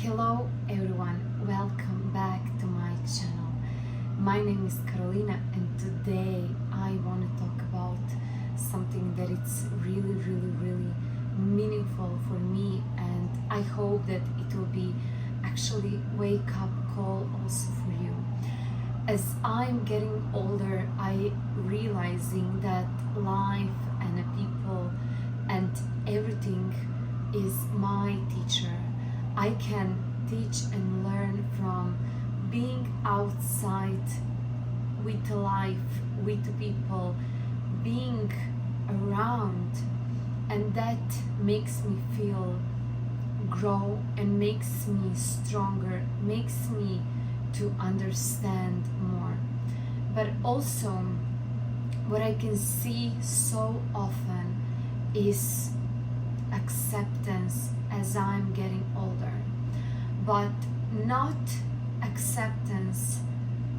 Hello everyone, welcome back to my channel. My name is Karolina and today I want to talk about something that it's really meaningful for me, and I hope that it will be actually wake up call also for you. As I'm getting older, I realizing that life and the people and everything is my teacher. I can teach and learn from being outside with life, with people, being around, and that makes me feel grow and makes me stronger, makes me to understand more. But also what I can see so often is acceptance as I'm getting older, but not acceptance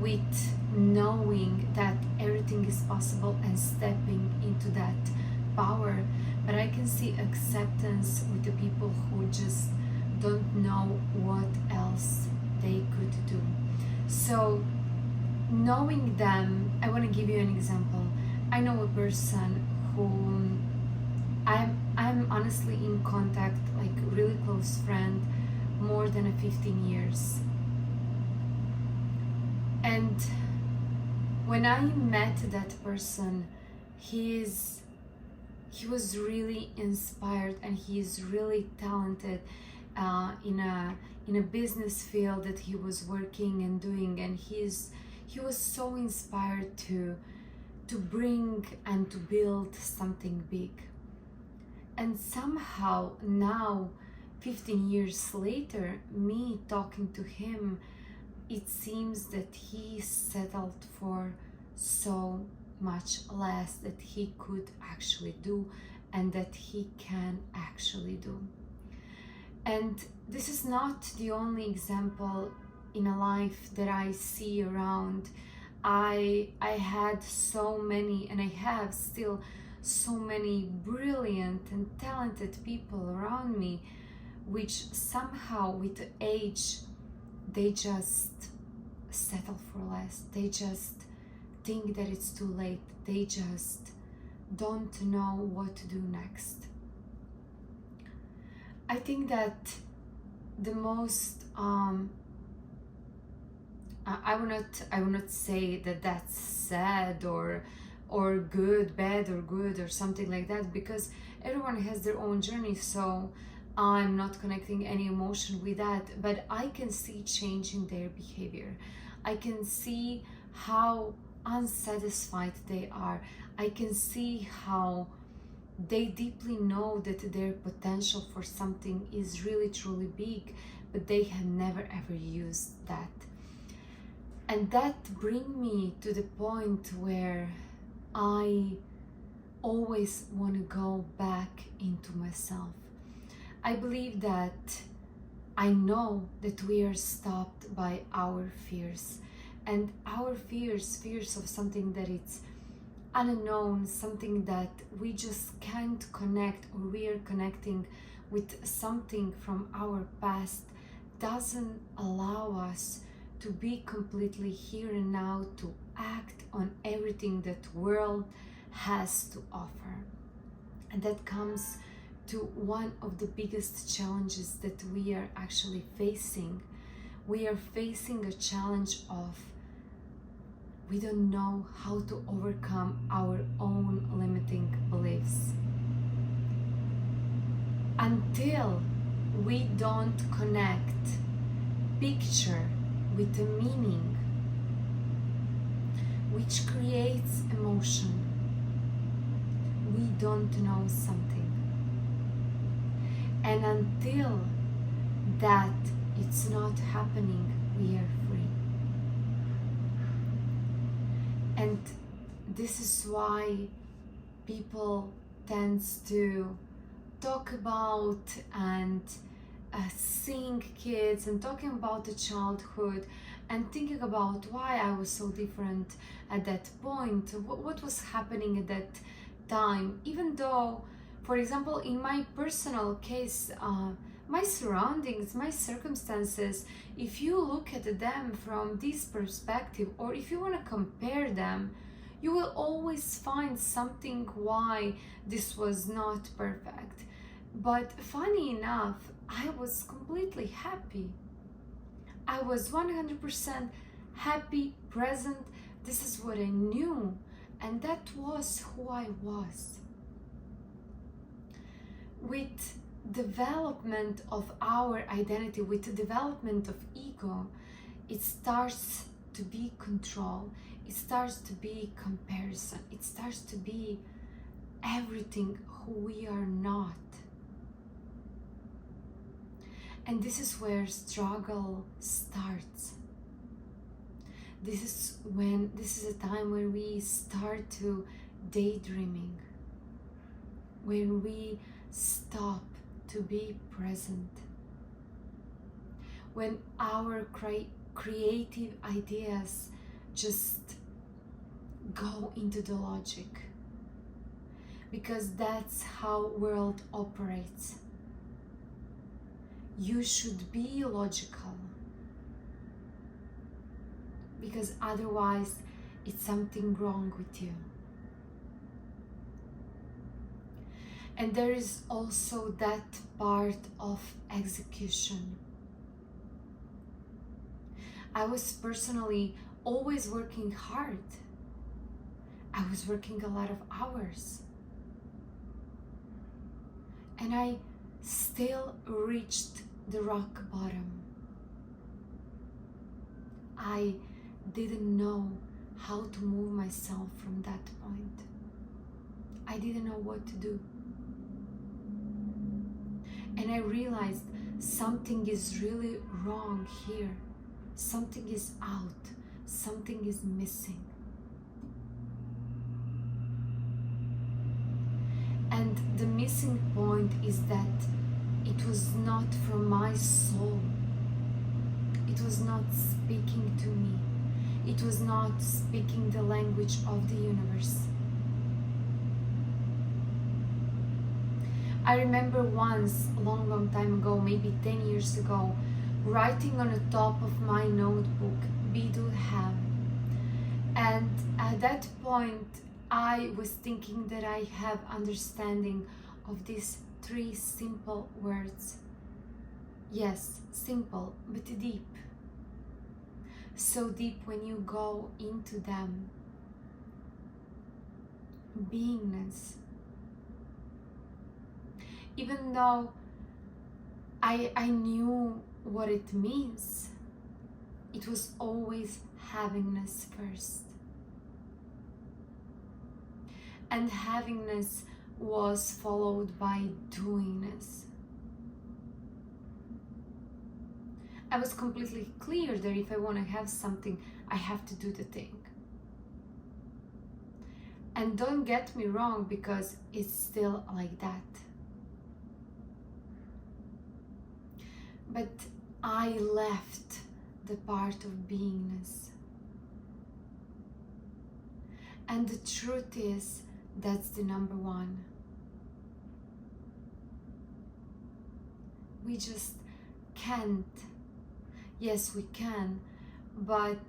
with knowing that everything is possible and stepping into that power, but I can see acceptance with the people who just don't know what else they could do. So knowing them, I want to give you an example. I know a person who I'm honestly in contact, like really close friend, more than 15 years. And when I met that person, he was really inspired and he is really talented in a business field that he was working and doing, and he was so inspired to bring and to build something big. And somehow now, 15 years later, me talking to him, it seems that he settled for so much less that he could actually do and that he can actually do. And this is not the only example in a life that I see around. I had so many, and I have still so many brilliant and talented people around me, which somehow with age they just settle for less. They just think that it's too late. They just don't know what to do next. I think that the most I will not say that that's sad or good, bad or good or something like that, because everyone has their own journey, so I'm not connecting any emotion with that. But I can see change in their behavior. I can see how unsatisfied they are. I can see how they deeply know that their potential for something is really truly big, but they have never ever used that. And that brings me to the point where I always want to go back into myself. I believe that I know that we are stopped by our fears, and our fears of something that it's unknown, something that we just can't connect, or we are connecting with something from our past, doesn't allow us to be completely here and now, to act on everything that world has to offer. And that comes to one of the biggest challenges that we are actually facing. We are facing a challenge of we don't know how to overcome our own limiting beliefs. Until we don't connect picture with a meaning which creates emotion, we don't know something. And until that it's not happening, we are free. And this is why people tends to talk about and seeing kids and talking about the childhood and thinking about why I was so different at that point, what was happening at that time, even though, for example, in my personal case, my surroundings, my circumstances, if you look at them from this perspective, or if you want to compare them, you will always find something why this was not perfect. But funny enough, I was completely happy. I was 100% happy, present. This is what I knew, and that was who I was. With development of our identity, with the development of ego, it starts to be control, it starts to be comparison, it starts to be everything who we are not. And this is where struggle starts. This is a time when we start to daydreaming, when we stop to be present, when our creative ideas just go into the logic, because that's how world operates. You should be logical, because otherwise it's something wrong with you. And there is also that part of execution. I was personally always working hard. I was working a lot of hours. And I still reached the rock bottom. I didn't know how to move myself from that point. I didn't know what to do. And I realized something is really wrong here. Something is out. Something is missing. And the missing point is that it was not from my soul. It was not speaking to me. It was not speaking the language of the universe. I remember once, a long time ago, maybe 10 years ago, writing on the top of my notebook, be do have. And at that point, I was thinking that I have understanding of these 3 simple words. Yes, simple, but deep. So deep when you go into them. Beingness. Even though I knew what it means, it was always havingness first. And havingness was followed by doingness. I was completely clear that if I want to have something, I have to do the thing. And don't get me wrong, because it's still like that. But I left the part of beingness. And the truth is, that's the number one. We just can't. Yes, we can, but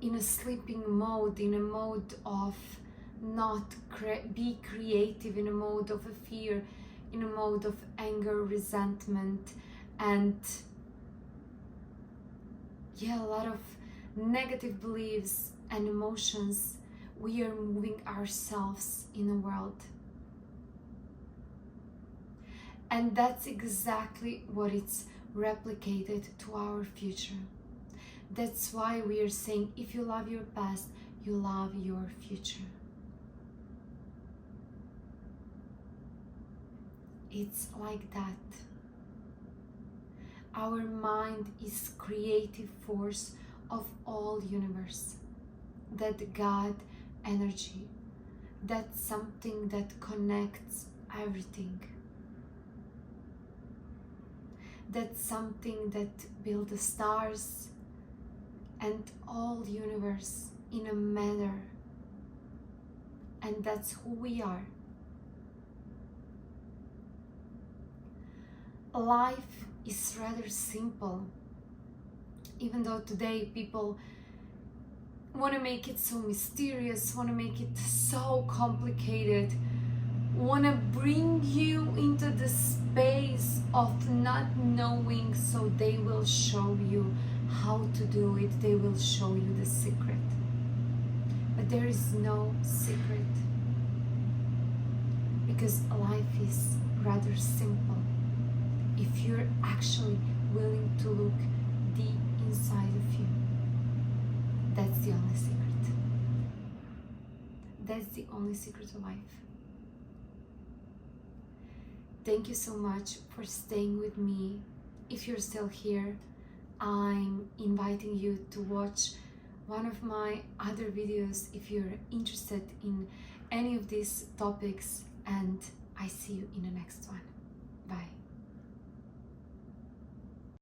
in a sleeping mode, in a mode of not be creative, in a mode of a fear, in a mode of anger, resentment, and a lot of negative beliefs and emotions. We are moving ourselves in the world. And that's exactly what it's replicated to our future. That's why we are saying, if you love your past, you love your future. It's like that. Our mind is creative force of all universe. That God energy. That's something that connects everything. That's something that builds the stars and all the universe in a manner. And that's who we are. life is rather simple. Even though today people want to make it so mysterious, want to make it so complicated, want to bring you into the space of not knowing, so they will show you how to do it, they will show you the secret. But there is no secret, because life is rather simple if you're actually willing to look deep inside of you. That's the only secret. That's the only secret of life. Thank you so much for staying with me. If you're still here, I'm inviting you to watch one of my other videos if you're interested in any of these topics, and I see you in the next one. Bye.